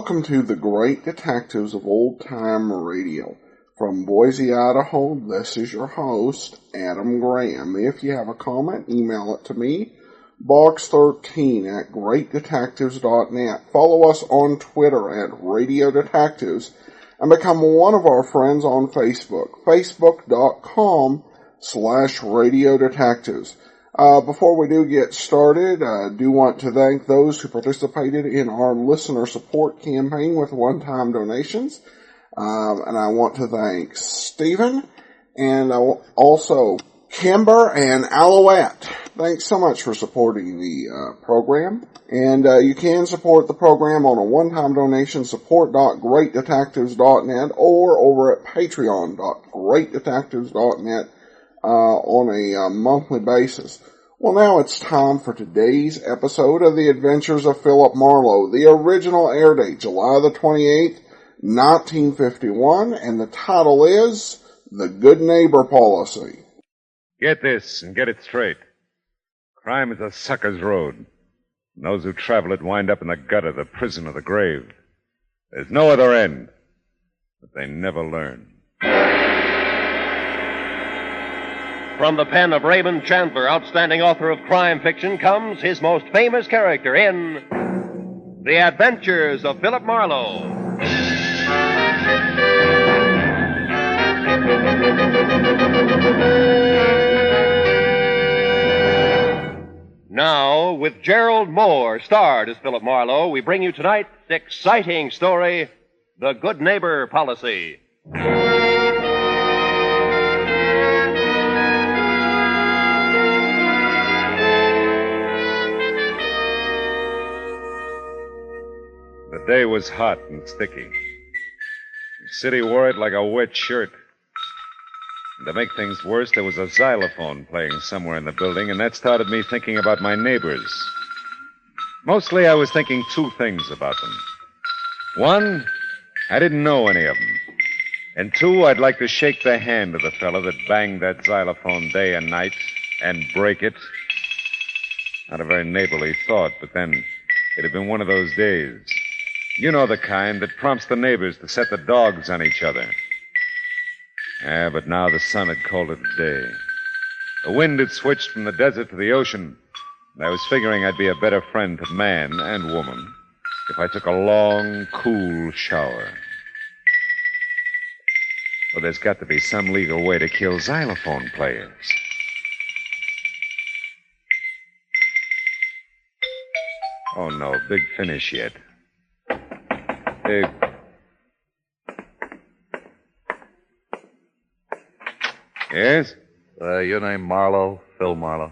welcome to the Great Detectives of Old Time Radio. From Boise, Idaho, this is your host, Adam Graham. If you have a comment, email it to me, box13@greatdetectives.net. Follow us on Twitter at Radio Detectives, and become one of our friends on Facebook, facebook.com/Radio Detectives. Before we do get started, I do want to thank those who participated in our listener support campaign with one-time donations. And I want to thank Stephen and also Kimber and Alouette. Thanks so much for supporting the program. And you can support the program on a one-time donation, support.greatdetectives.net, or over at patreon.greatdetectives.net on a monthly basis. Well, now it's time for today's episode of The Adventures of Philip Marlowe. The original air date, July the 28th, 1951, and the title is The Good Neighbor Policy. Get this and get it straight. Crime is a sucker's road. And those who travel it wind up in the gutter, the prison, or the grave. There's no other end. But they never learn. From the pen of Raymond Chandler, outstanding author of crime fiction, comes his most famous character in The Adventures of Philip Marlowe. Now, with Gerald Moore starred as Philip Marlowe, we bring you tonight's exciting story, The Good Neighbor Policy. The day was hot and sticky. The city wore it like a wet shirt. And to make things worse, there was a xylophone playing somewhere in the building, and that started me thinking about my neighbors. Mostly I was thinking two things about them. One, I didn't know any of them. And two, I'd like to shake the hand of the fellow that banged that xylophone day and night and break it. Not a very neighborly thought, but then it had been one of those days. You know the kind that prompts the neighbors to set the dogs on each other. Yeah, but now the sun had called it a day. The wind had switched from the desert to the ocean, and I was figuring I'd be a better friend to man and woman if I took a long, cool shower. Well, there's got to be some legal way to kill xylophone players. Oh, no, big finish yet. Yes? Your name Marlowe? Phil Marlowe?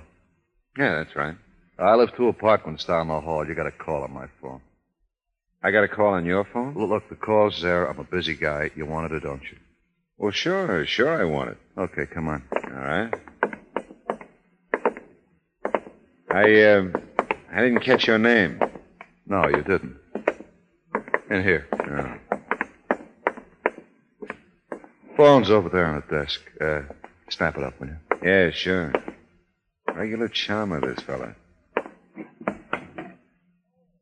Yeah, that's right. I live 2 apartments down the hall. You got a call on my phone. I got a call on your phone? Look, the call's there. I'm a busy guy. You wanted it, don't you? Well, sure I want it. Okay, come on. All right. I didn't catch your name. No, you didn't. In here. Oh. Phone's over there on the desk. Snap it up, will you? Yeah, sure. Regular charmer, this fella.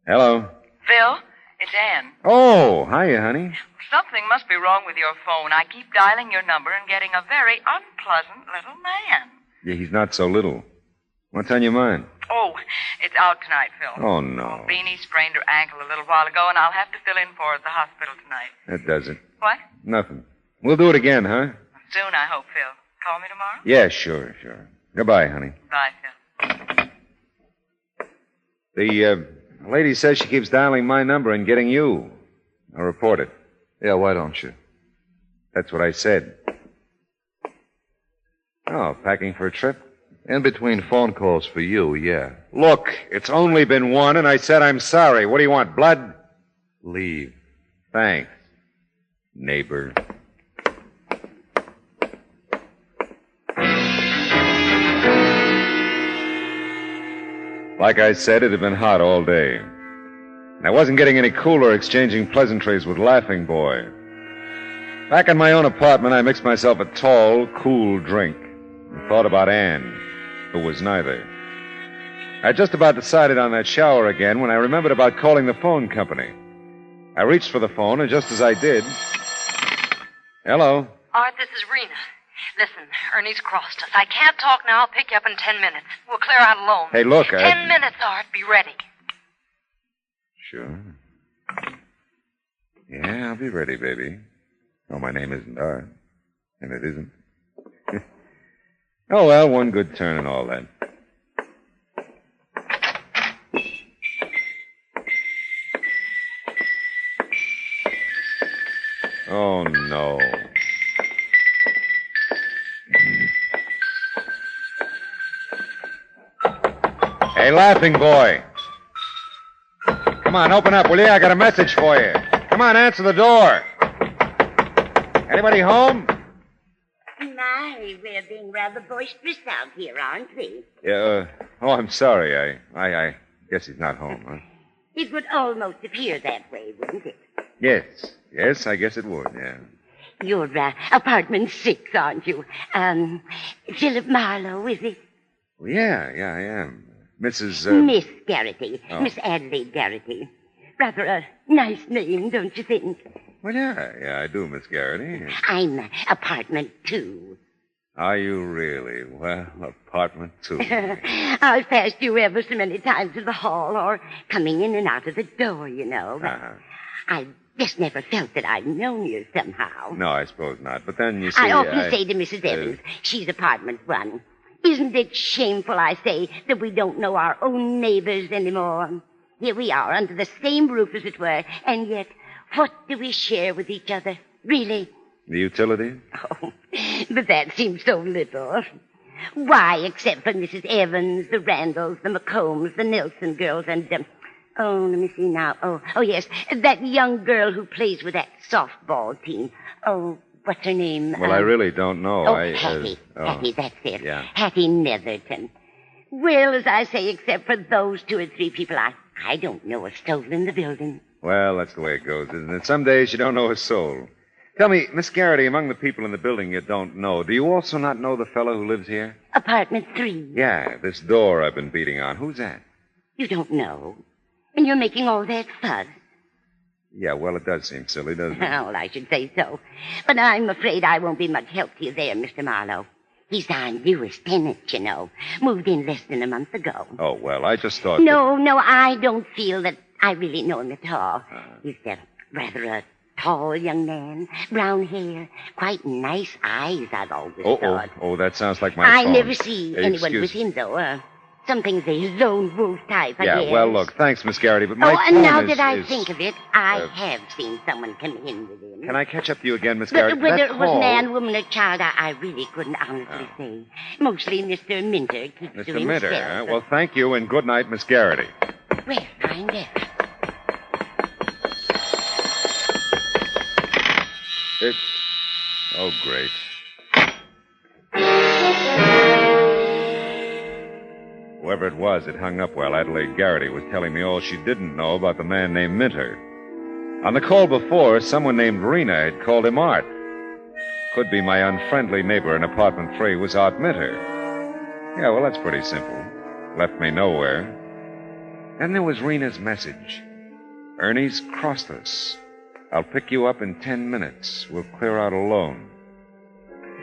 Hello? Phil, it's Ann. Oh, hiya, honey. Something must be wrong with your phone. I keep dialing your number and getting a very unpleasant little man. Yeah, he's not so little. What's on your mind? Oh, it's out tonight, Phil. Oh, no. Beanie sprained her ankle a little while ago, and I'll have to fill in for her at the hospital tonight. That does it. What? Nothing. We'll do it again, huh? Soon, I hope, Phil. Call me tomorrow? Yeah, sure. Goodbye, honey. Bye, Phil. The lady says she keeps dialing my number and getting you. I'll report it. Yeah, why don't you? That's what I said. Oh, packing for a trip? In between phone calls for you, yeah. Look, it's only been one, and I said I'm sorry. What do you want, blood? Leave. Thanks, neighbor. Like I said, it had been hot all day. And I wasn't getting any cooler exchanging pleasantries with Laughing Boy. Back in my own apartment, I mixed myself a tall, cool drink and thought about Ann, who was neither. I just about decided on that shower again when I remembered about calling the phone company. I reached for the phone, and just as I did... Hello? Art, this is Rena. Listen, Ernie's crossed us. I can't talk now. I'll pick you up in 10 minutes. We'll clear out alone. Hey, look, 10 minutes, Art. Be ready. Sure. Yeah, I'll be ready, baby. Oh, my name isn't Art. And it isn't. Oh, well, one good turn and all that. Oh, no. Hey, laughing boy. Come on, open up, will you? I got a message for you. Come on, answer the door. Anybody home? My, we're being rather boisterous out here, aren't we? Yeah, oh, I'm sorry. I guess he's not home, huh? It would almost appear that way, wouldn't it? Yes, I guess it would, yeah. You're apartment 6, aren't you? Philip Marlowe, is it? Well, yeah, I am. Mrs. Miss Garrity. Oh. Miss Adelaide Garrity. Rather a nice name, don't you think? Well, yeah, I do, Miss Garrity. I'm apartment 2. Are you really? Well, apartment 2. I've passed you ever so many times in the hall or coming in and out of the door, you know. But I just never felt that I'd known you somehow. No, I suppose not. But then, you see... I often say to Mrs. Evans, she's apartment 1. Isn't it shameful, I say, that we don't know our own neighbors anymore? Here we are, under the same roof, as it were, and yet, what do we share with each other, really? The utilities? Oh, but that seems so little. Why, except for Mrs. Evans, the Randalls, the McCombs, the Nelson girls, and, oh, let me see now. Oh, yes, that young girl who plays with that softball team. Oh, what's her name? Well, I really don't know. Hattie. Hattie, that's it. Yeah. Hattie Netherton. Well, as I say, except for those 2 or 3 people, I don't know a soul in the building. Well, that's the way it goes, isn't it? Some days you don't know a soul. Tell me, Miss Garrity, among the people in the building you don't know, do you also not know the fellow who lives here? Apartment 3. Yeah, this door I've been beating on. Who's that? You don't know? And you're making all that fuss? Yeah, well, it does seem silly, doesn't it? Well, I should say so. But I'm afraid I won't be much help to you there, Mr. Marlowe. He's our newest tenant, you know. Moved in less than a month ago. Oh, well, I just thought... No, I don't feel that I really know him at all. He's rather a tall young man, brown hair, quite nice eyes, I've always thought. Oh, that sounds like my I phone. never see anyone with him, though. Something's a lone wolf type, I guess. Yeah, well, look, thanks, Miss Garrity, but my and phone now is, that I think of it, I have seen someone come in with him. Can I catch up to you again, Miss Garrity? But whether it was man, woman, or child, I really couldn't honestly say. Mostly Mr. Minter keeps to himself. Mr. Minter, huh? Well, thank you, and good night, Miss Garrity. Well, find out. Oh, great. Whoever it was, it hung up while Adelaide Garrity was telling me all she didn't know about the man named Minter. On the call before, someone named Rena had called him Art. Could be my unfriendly neighbor in apartment 3 was Art Minter. Yeah, well, that's pretty simple. Left me nowhere. Then there was Rena's message. Ernie's crossed us. I'll pick you up in 10 minutes. We'll clear out alone.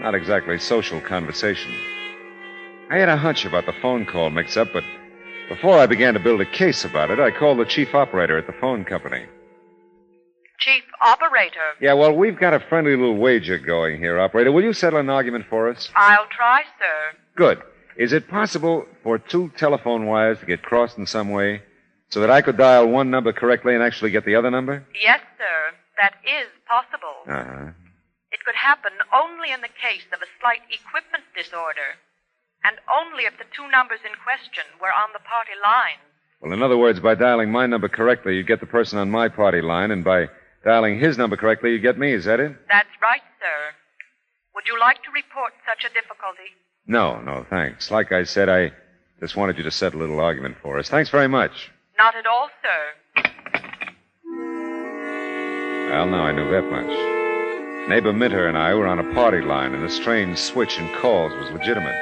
Not exactly social conversation. I had a hunch about the phone call mix-up, but before I began to build a case about it, I called the chief operator at the phone company. Chief operator? Yeah, well, we've got a friendly little wager going here, operator. Will you settle an argument for us? I'll try, sir. Good. Is it possible for 2 telephone wires to get crossed in some way so that I could dial one number correctly and actually get the other number? Yes, sir. That is possible. Uh-huh. It could happen only in the case of a slight equipment disorder, and only if the 2 numbers in question were on the party line. Well, in other words, by dialing my number correctly, you get the person on my party line, and by dialing his number correctly, you get me. Is that it? That's right, sir. Would you like to report such a difficulty? No, thanks. Like I said, I just wanted you to settle a little argument for us. Thanks very much. Not at all, sir. Well, now I knew that much. Neighbor Minter and I were on a party line, and the strange switch in calls was legitimate.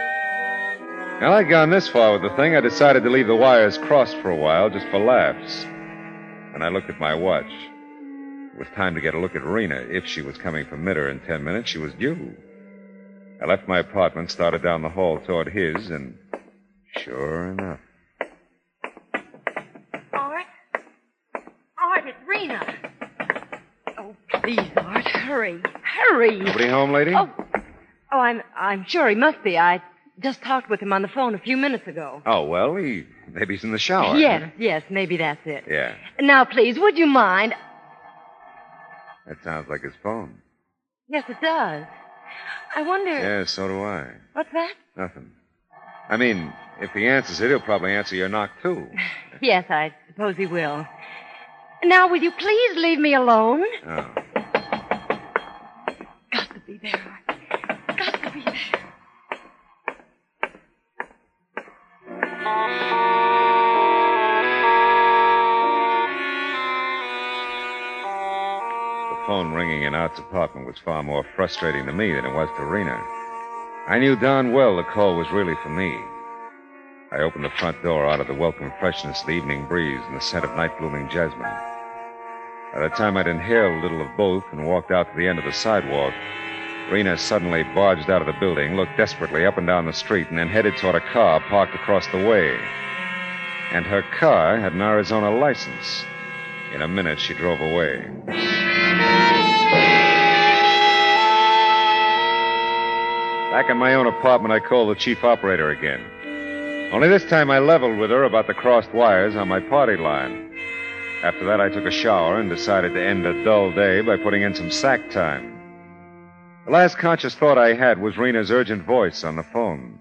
Now, I'd gone this far with the thing, I decided to leave the wires crossed for a while, just for laughs. And I looked at my watch. It was time to get a look at Rena. If she was coming from Mitter in 10 minutes, she was due. I left my apartment, started down the hall toward his, and sure enough. Art? Art, it's Rena. Oh, please, Art, hurry. Hurry. Nobody home, lady? Oh, I'm sure he must be. I just talked with him on the phone a few minutes ago. Oh, well, maybe he's in the shower. Yes, maybe that's it. Yeah. Now, please, would you mind? That sounds like his phone. Yes, it does. I wonder... Yeah, so do I. What's that? Nothing. I mean, if he answers it, he'll probably answer your knock, too. Yes, I suppose he will. Now, will you please leave me alone? Oh. Got to be there, Art. Got to be there. The phone ringing in Art's apartment was far more frustrating to me than it was to Rena. I knew darn well the call was really for me. I opened the front door out of the welcome freshness of the evening breeze and the scent of night-blooming jasmine. By the time I'd inhaled a little of both and walked out to the end of the sidewalk, Rena suddenly barged out of the building, looked desperately up and down the street, and then headed toward a car parked across the way. And her car had an Arizona license. In a minute, she drove away. Back in my own apartment, I called the chief operator again. Only this time I leveled with her about the crossed wires on my party line. After that, I took a shower and decided to end a dull day by putting in some sack time. The last conscious thought I had was Rena's urgent voice on the phone.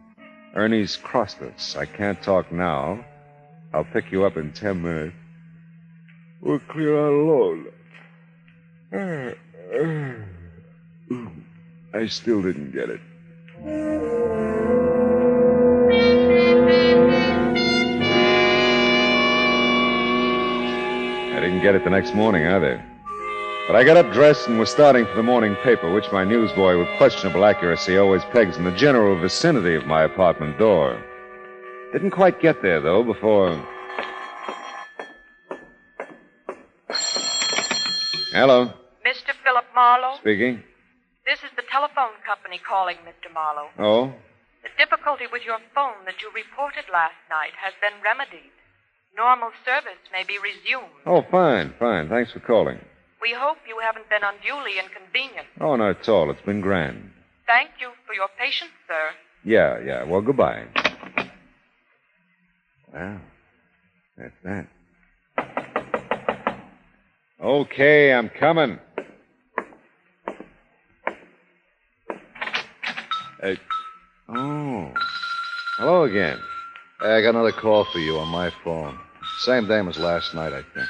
Ernie's crossed us. I can't talk now. I'll pick you up in 10 minutes. We're clear out alone. I still didn't get it. I didn't get it the next morning either. But I got up dressed and was starting for the morning paper, which my newsboy with questionable accuracy always pegs in the general vicinity of my apartment door. Didn't quite get there, though, before... Hello. Mr. Philip Marlowe? Speaking. This is the telephone company calling, Mr. Marlowe. Oh? The difficulty with your phone that you reported last night has been remedied. Normal service may be resumed. Oh, fine. Thanks for calling. We hope you haven't been unduly inconvenienced. Oh, not at all. It's been grand. Thank you for your patience, sir. Yeah. Well, goodbye. Well, that's that. Okay, I'm coming. Oh. Hello again. I got another call for you on my phone. Same name as last night, I think.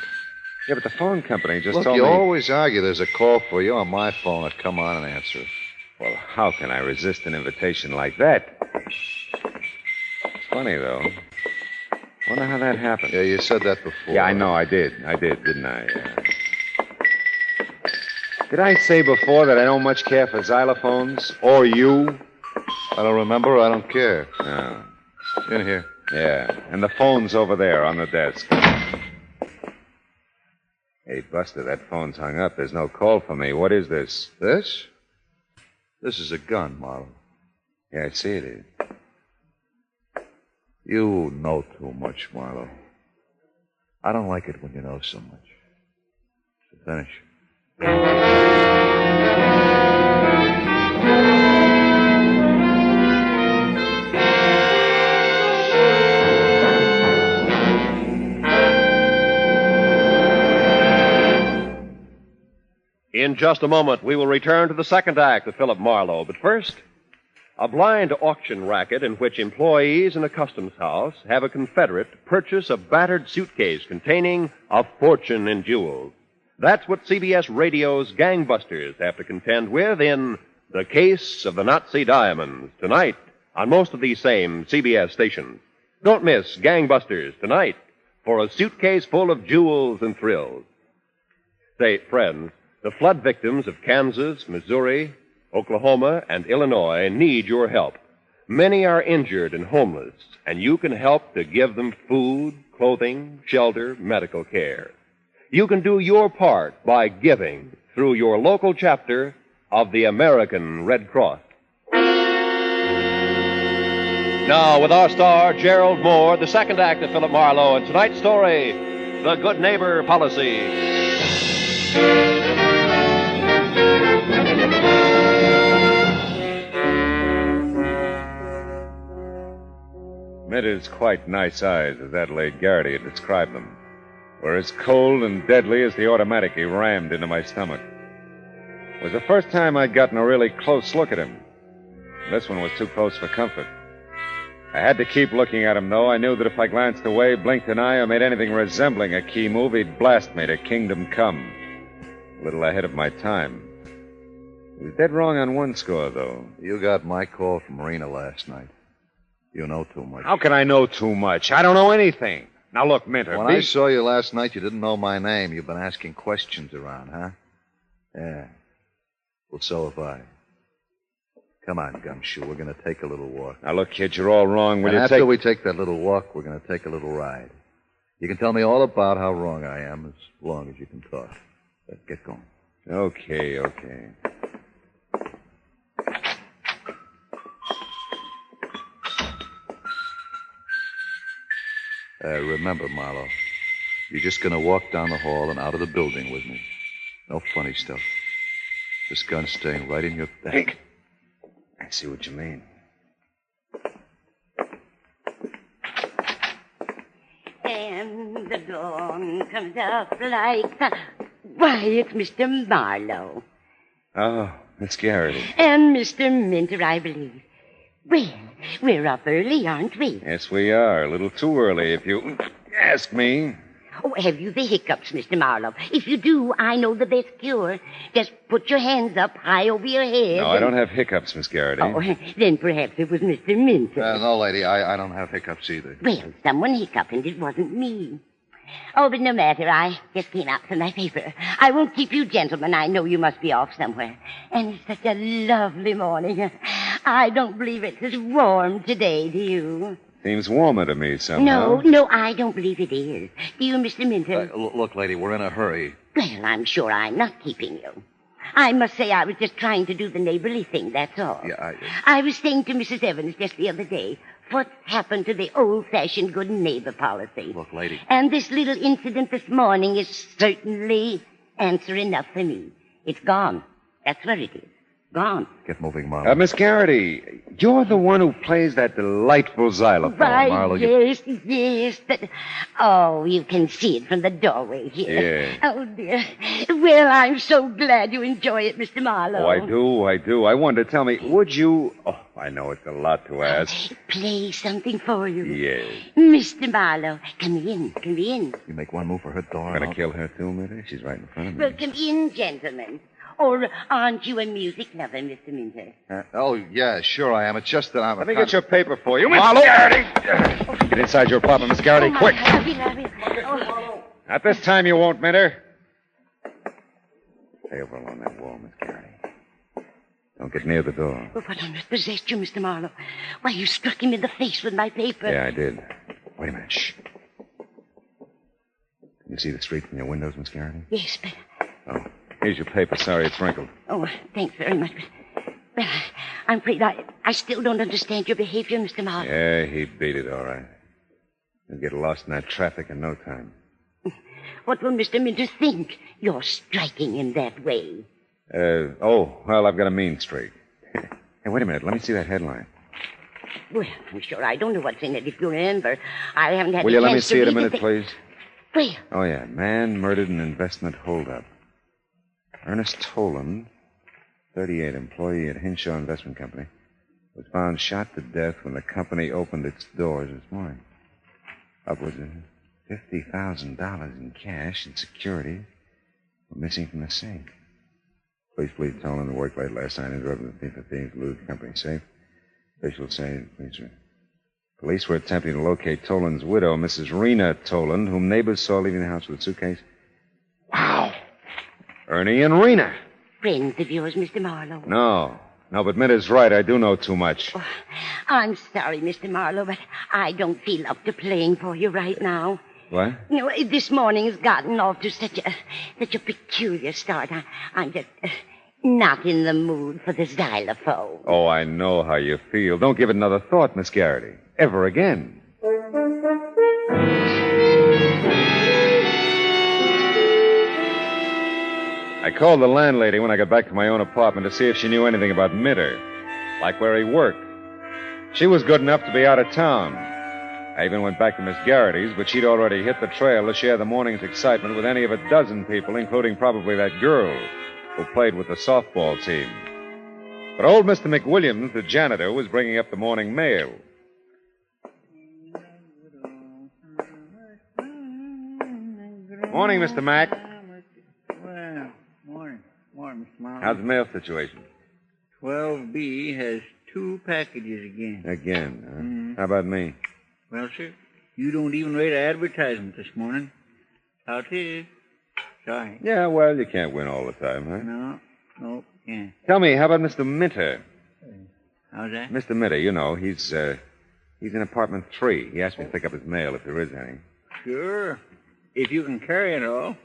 Yeah, but the phone company just Look, told you me... always argue there's a call for you on my phone. I'd come on and answer it. Well, how can I resist an invitation like that? It's funny, though. Wonder how that happened. Yeah, you said that before. Yeah, I know, I did, didn't I? Did I say before that I don't much care for xylophones? Or you? I don't remember. I don't care. No. In here. Yeah, and the phone's over there on the desk. Hey, Buster, that phone's hung up. There's no call for me. What is this? This? This is a gun, Marlowe. Yeah, I see it is. You know too much, Marlowe. I don't like it when you know so much. So finish. In just a moment, we will return to the second act of Philip Marlowe. But first, a blind auction racket in which employees in a customs house have a confederate purchase a battered suitcase containing a fortune in jewels. That's what CBS Radio's gangbusters have to contend with in The Case of the Nazi Diamonds, tonight on most of these same CBS stations. Don't miss Gangbusters tonight for a suitcase full of jewels and thrills. Say, friends, the flood victims of Kansas, Missouri, Oklahoma, and Illinois need your help. Many are injured and homeless, and you can help to give them food, clothing, shelter, medical care. you can do your part by giving through your local chapter of the American Red Cross. Now, with our star, Gerald Moore, the second act of Philip Marlowe, and tonight's story, The Good Neighbor Policy. Minter's quite nice eyes, as Adelaide Garrity had described them, were as cold and deadly as the automatic he rammed into my stomach. It was the first time I'd gotten a really close look at him. This one was too close for comfort. I had to keep looking at him, though. I knew that if I glanced away, blinked an eye, or made anything resembling a key move, he'd blast me to kingdom come. A little ahead of my time. He was dead wrong on one score, though. You got my call from Marina last night. You know too much. How can I know too much? I don't know anything. Now, look, Minter. When I saw you last night, you didn't know my name. You've been asking questions around, huh? Yeah. Well, so have I. Come on, Gumshoe. We're going to take a little walk. Now, look, kid, you're all wrong. And after we take that little walk, we're going to take a little ride. You can tell me all about how wrong I am as long as you can talk. Let's get going. Okay. Remember, Marlowe, you're just going to walk down the hall and out of the building with me. No funny stuff. This gun's staying right in your back. Hey. I see what you mean. And the dawn comes up like the... Why, it's Mr. Marlowe. Oh, Miss Garrity. And Mr. Minter, I believe. Well, we're up early, aren't we? Yes, we are. A little too early, if you ask me. Oh, have you the hiccups, Mr. Marlowe? If you do, I know the best cure. Just put your hands up high over your head. No, I don't have hiccups, Miss Garrity. Oh, then perhaps it was Mr. Minter. No, lady, I don't have hiccups either. Well, someone hiccuped, and it wasn't me. Oh, but no matter. I just came out for my paper. I won't keep you gentlemen. I know you must be off somewhere. And it's such a lovely morning. I don't believe it's as warm today, do you? Seems warmer to me somehow. No, I don't believe it is. Do you, Mr. Minter? Look, lady, we're in a hurry. Well, I'm sure I'm not keeping you. I must say I was just trying to do the neighborly thing, that's all. Yeah, I was saying to Mrs. Evans just the other day, what happened to the old-fashioned good neighbor policy? Look, lady. And this little incident this morning is certainly answer enough for me. It's gone. That's what it is. Gone. Get moving, Marlowe. Miss Garrity, you're the one who plays that delightful xylophone. Right, Marlowe, yes. Oh, you can see it from the doorway here. Yeah. Oh, dear. Well, I'm so glad you enjoy it, Mr. Marlowe. Oh, I do. I wanted to tell me, would you... Oh, I know it's a lot to ask. Play something for you. Yes. Mr. Marlowe, come in. You make one move for her door. I'm going to kill her, too, Minter? She's right in front of me. Well, come in, gentlemen. Or aren't you a music lover, Mr. Minter? Oh, yeah, sure I am. It's just that I'm... Let me get your paper for you, Miss Garrity. Get inside your apartment, Miss Garrity, quick. Oh. Not this time you won't, Minter. Stay over along that wall, Miss Garrity. Don't get near the door. Well, what on earth possessed you, Mr. Marlowe? Why, you struck him in the face with my paper. Yeah, I did. Wait a minute. Shh. Can you see the street from your windows, Miss Garrity? Yes, but... Oh, here's your paper. Sorry, it's wrinkled. Oh, thanks very much. Well, I'm afraid I still don't understand your behavior, Mr. Marlowe. Yeah, he beat it, all right. You'll get lost in that traffic in no time. What will Mr. Minter think? You're striking him that way. Well, I've got a mean streak. Hey, wait a minute. Let me see that headline. Well, I'm sure I don't know what's in it. If you remember, I haven't had Will a you let me chance to see it a read minute, the please? Well, Oh, yeah. Man murdered in investment holdup. Ernest Toland, 38, employee at Hinshaw Investment Company, was found shot to death when the company opened its doors this morning. Upwards of $50,000 in cash and securities were missing from the safe. Police believe Toland worked late last night, interrupted the thief of thieves to lose the company safe. Officials say police were attempting to locate Toland's widow, Mrs. Rena Toland, whom neighbors saw leaving the house with a suitcase. Wow! Ernie and Rena. friends of yours, Mr. Marlowe. No, but Minter's right. I do know too much. Oh, I'm sorry, Mr. Marlowe, but I don't feel up to playing for you right now. What? You know, this morning has gotten off to such a peculiar start. I'm just not in the mood for the xylophone. Oh, I know how you feel. Don't give it another thought, Miss Garrity. Ever again. I called the landlady when I got back to my own apartment to see if she knew anything about Mitter, like where he worked. She was good enough to be out of town. I even went back to Miss Garrity's, but she'd already hit the trail to share the morning's excitement with any of a dozen people, including probably that girl who played with the softball team. But old Mr. McWilliams, the janitor, was bringing up the morning mail. Morning, Mr. Mack. Well, morning, Mr. Marlowe. How's the mail situation? 12B has 2 packages again. Again, huh? Mm-hmm. How about me? Well, sir, you don't even rate an advertisement this morning. How it is. Sorry. Yeah, well, you can't win all the time, huh? No, can't. Tell me, how about Mr. Minter? How's that? Mr. Minter, you know, he's in apartment 3. He asked me to pick up his mail if there is any. Sure. If you can carry it all.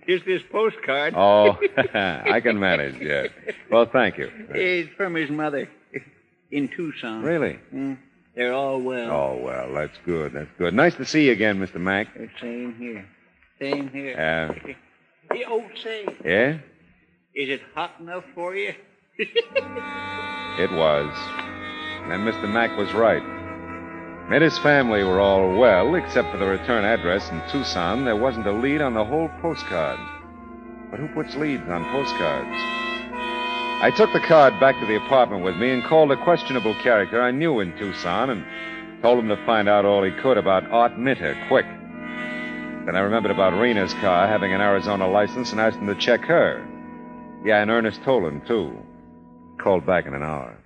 Just this postcard. Oh, I can manage, yeah. Well, thank you. It's from his mother in Tucson. Really? They're all well. Oh, well, that's good, that's good. Nice to see you again, Mr. Mack. Same here. Same here. Hey, say. Yeah? Is it hot enough for you? It was. And Mr. Mack was right. Mitter's family were all well, except for the return address in Tucson. There wasn't a lead on the whole postcard. But who puts leads on postcards? I took the card back to the apartment with me and called a questionable character I knew in Tucson and told him to find out all he could about Art Mitter, quick. Then I remembered about Rena's car having an Arizona license and asked him to check her. Yeah, and Ernest Tolan, too. Called back in an hour.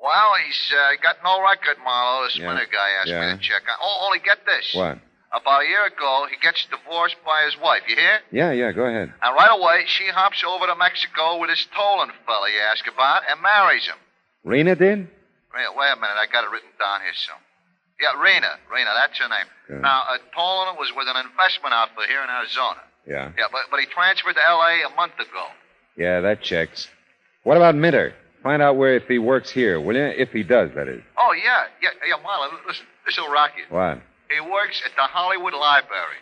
Well, he's got no record, Marlowe. This Minter guy asked me to check on. Oh, only get this. What? About a year ago, he gets divorced by his wife. You hear? Yeah, go ahead. And right away, she hops over to Mexico with this Tolan fella you ask about and marries him. Rena did? Wait a minute. I got it written down here, so. Yeah, Rena, that's her name. Good. Now, Tolan was with an investment outfit here in Arizona. Yeah. Yeah, but he transferred to L.A. a month ago. Yeah, that checks. What about Mitter? Find out where if he works here, will you? If he does, that is. Oh, yeah, Marlon, listen, this'll rock you. What? He works at the Hollywood Library.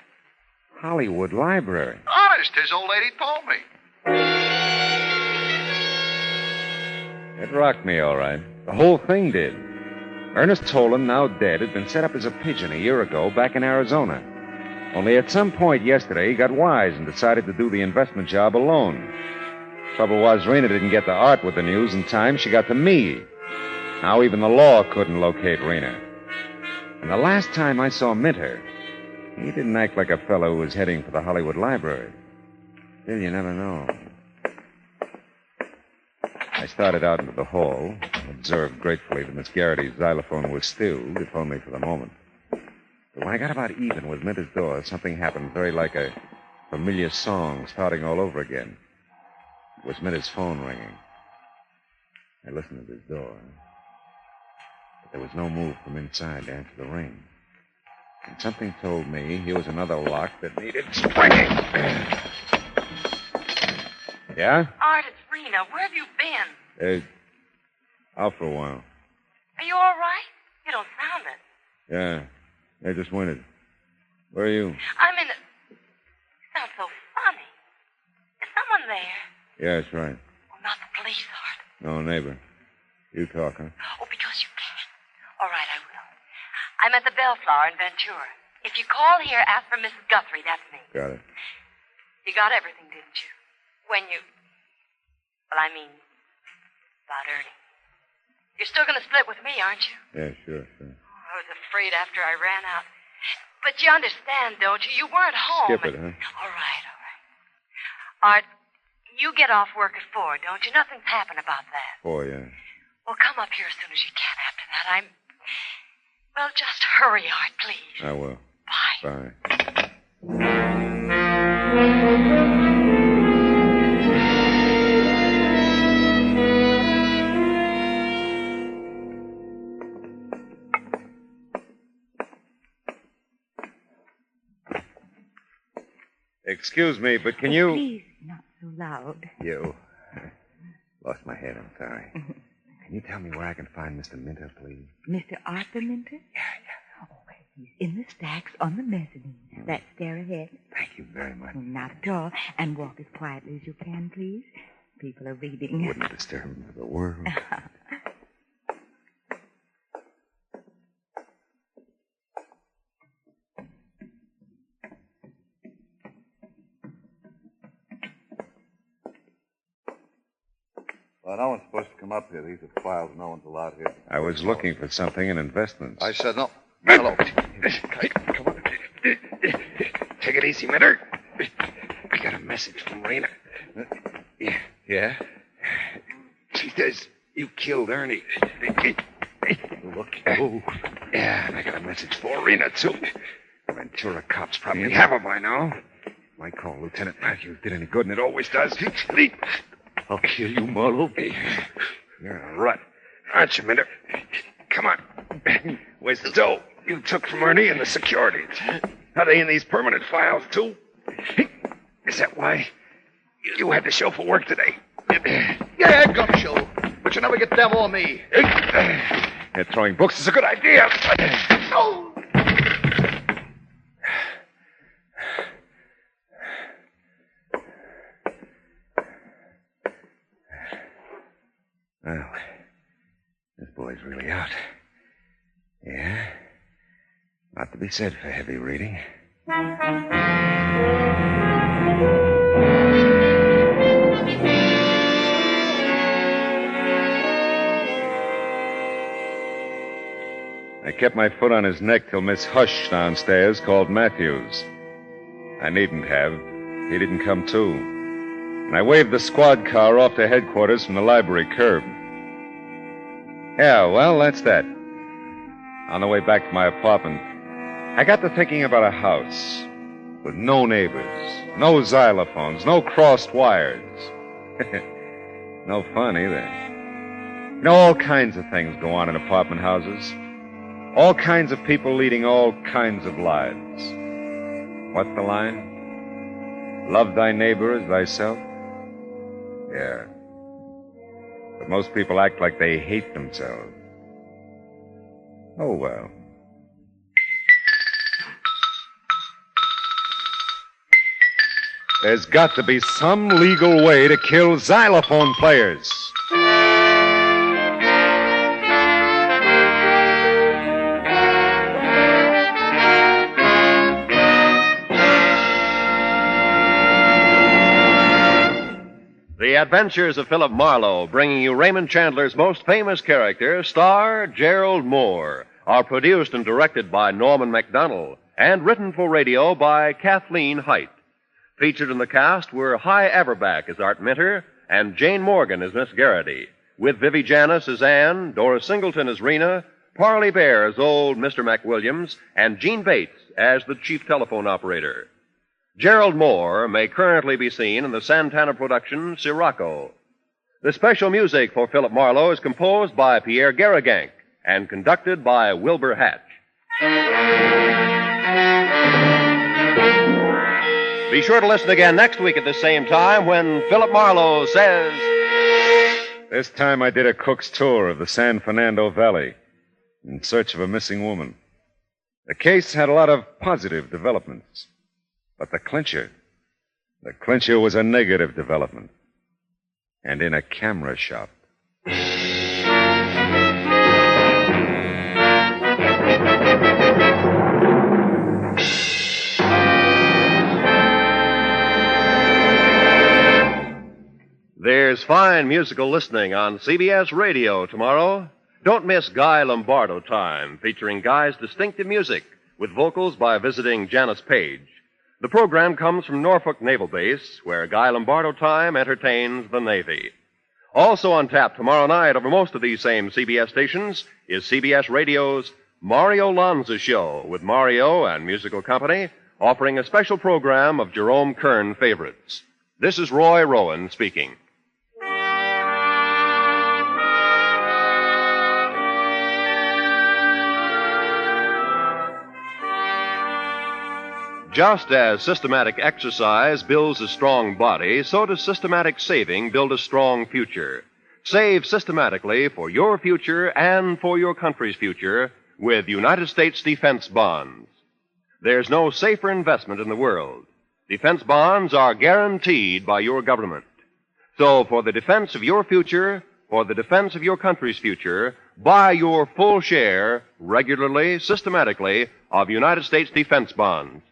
Hollywood Library? Honest, his old lady told me. It rocked me, all right. The whole thing did. Ernest Tolan, now dead, had been set up as a pigeon a year ago back in Arizona. Only at some point yesterday, he got wise and decided to do the investment job alone. Trouble was, Rena didn't get to Art with the news in time. She got to me. Now even the law couldn't locate Rena. And the last time I saw Minter, he didn't act like a fellow who was heading for the Hollywood Library. Still, you never know. I started out into the hall, observed gratefully that Miss Garrity's xylophone was stilled, if only for the moment. But when I got about even with Minter's door, something happened very like a familiar song starting all over again. It was Minter's phone ringing. I listened at his door. But there was no move from inside to answer the ring. And something told me here was another lock that needed springing. Yeah? Art, it's Rena. Where have you been? Out for a while. Are you all right? You don't sound it. Yeah. I just winded. Where are you? I'm in a... You sound so funny. Is someone there? Yeah, that's right. Oh, not the police, Art. No, neighbor. You talk, huh? Oh, because you can't. All right, I will. I'm at the Bellflower in Ventura. If you call here, ask for Mrs. Guthrie. That's me. Got it. You got everything, didn't you? When you... Well, I mean, about Ernie. You're still going to split with me, aren't you? Yeah, sure. Oh, I was afraid after I ran out. But you understand, don't you? You weren't home. Skip it, huh? All right. Art, you get off work at 4, don't you? Nothing's happened about that. 4, yeah. Well, come up here as soon as you can after that. Well, just hurry, Art, please. I will. Bye. Excuse me, but can Oh, you... Please, not so loud. You. Lost my head, I'm sorry. Can you tell me where I can find Mr. Minter, please? Mr. Arthur Minter? Yeah. Oh, he's in the stacks on the mezzanine. That stair ahead. Thank you very much. Not at all. And walk as quietly as you can, please. People are reading. Wouldn't disturb him for the world. Well, no one's supposed to come up here. These are files no one's allowed here. I was looking for something in investments. I said no. Hello. Come on. Take it easy, Minter. I got a message from Rena. Yeah? She says you killed Ernie. Look. Oh. Yeah, and I got a message for Rena, too. Ventura cops probably have her by now. Might call Lieutenant Matthews did any good, and it always does. I'll kill you, Marlowe. You're a rut, aren't you, Minter? Come on. Where's the dough you took from Ernie and the securities? Are they in these permanent files, too? Is that why you had to show for work today? Yeah, gumshoe. But you never get them on me. Yeah, throwing books is a good idea. Oh. Well, this boy's really out. Yeah. Not to be said for heavy reading. I kept my foot on his neck till Miss Hush downstairs called Matthews. I needn't have. He didn't come to. And I waved the squad car off to headquarters from the library curb. Yeah, well, that's that. On the way back to my apartment, I got to thinking about a house with no neighbors, no xylophones, no crossed wires. No fun either. You know, all kinds of things go on in apartment houses. All kinds of people leading all kinds of lives. What's the line? Love thy neighbor as thyself? Yeah. But most people act like they hate themselves. Oh, well. There's got to be some legal way to kill xylophone players. The Adventures of Philip Marlowe, bringing you Raymond Chandler's most famous character, star Gerald Moore, are produced and directed by Norman MacDonald and written for radio by Kathleen Height. Featured in the cast were Hy Averback as Art Minter and Jane Morgan as Miss Garrity, with Vivi Janis as Anne, Dora Singleton as Rena, Parley Bear as old Mr. McWilliams, and Gene Bates as the chief telephone operator. Gerald Moore may currently be seen in the Santana production Sirocco. The special music for Philip Marlowe is composed by Pierre Garrigank and conducted by Wilbur Hatch. Be sure to listen again next week at the same time when Philip Marlowe says... This time I did a cook's tour of the San Fernando Valley in search of a missing woman. The case had a lot of positive developments. But the clincher was a negative development. And in a camera shop. There's fine musical listening on CBS Radio tomorrow. Don't miss Guy Lombardo Time, featuring Guy's distinctive music with vocals by visiting Janice Page. The program comes from Norfolk Naval Base, where Guy Lombardo Time entertains the Navy. Also on tap tomorrow night over most of these same CBS stations is CBS Radio's Mario Lanza Show, with Mario and musical company offering a special program of Jerome Kern favorites. This is Roy Rowan speaking. Just as systematic exercise builds a strong body, so does systematic saving build a strong future. Save systematically for your future and for your country's future with United States defense bonds. There's no safer investment in the world. Defense bonds are guaranteed by your government. So for the defense of your future, for the defense of your country's future, buy your full share regularly, systematically of United States defense bonds.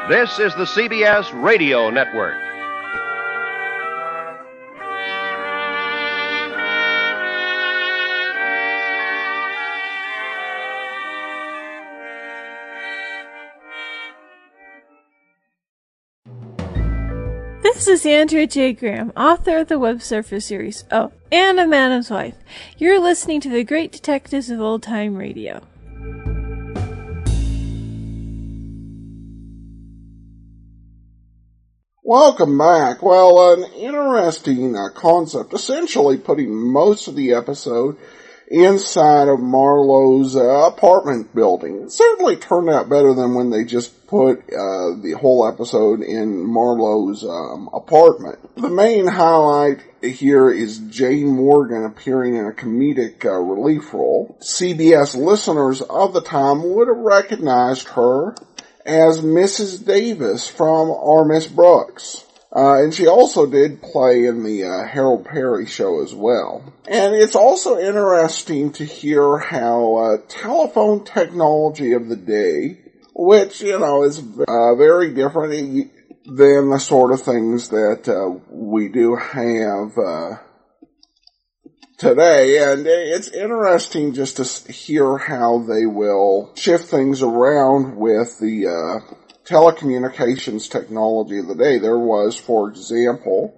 This is the CBS Radio Network. This is Andrea J. Graham, author of the Web Surfer series, Oh, and a Madam's Wife. You're listening to the Great Detectives of Old Time Radio. Welcome back. Well, an interesting concept, essentially putting most of the episode inside of Marlowe's apartment building. It certainly turned out better than when they just put the whole episode in Marlowe's apartment. The main highlight here is Jane Morgan appearing in a comedic relief role. CBS listeners of the time would have recognized her as Mrs. Davis from Our Miss Brooks. And she also did play in the Harold Perry show as well. And it's also interesting to hear how telephone technology of the day, which, is very different than the sort of things that we do have today, and it's interesting just to hear how they will shift things around with the telecommunications technology of the day. There was, for example,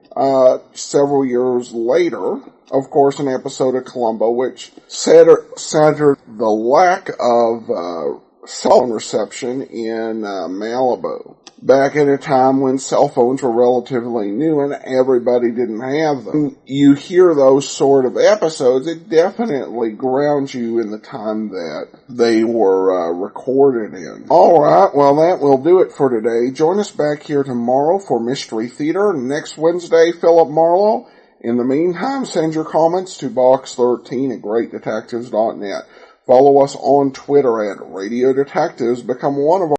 several years later, of course, an episode of Columbo which centered the lack of cell phone reception in Malibu. Back in a time when cell phones were relatively new and everybody didn't have them. You hear those sort of episodes, it definitely grounds you in the time that they were recorded in. Alright, well that will do it for today. Join us back here tomorrow for Mystery Theater. Next Wednesday, Philip Marlowe. In the meantime, send your comments to box13 at greatdetectives.net. Follow us on Twitter at Radio Detectives. Become one of our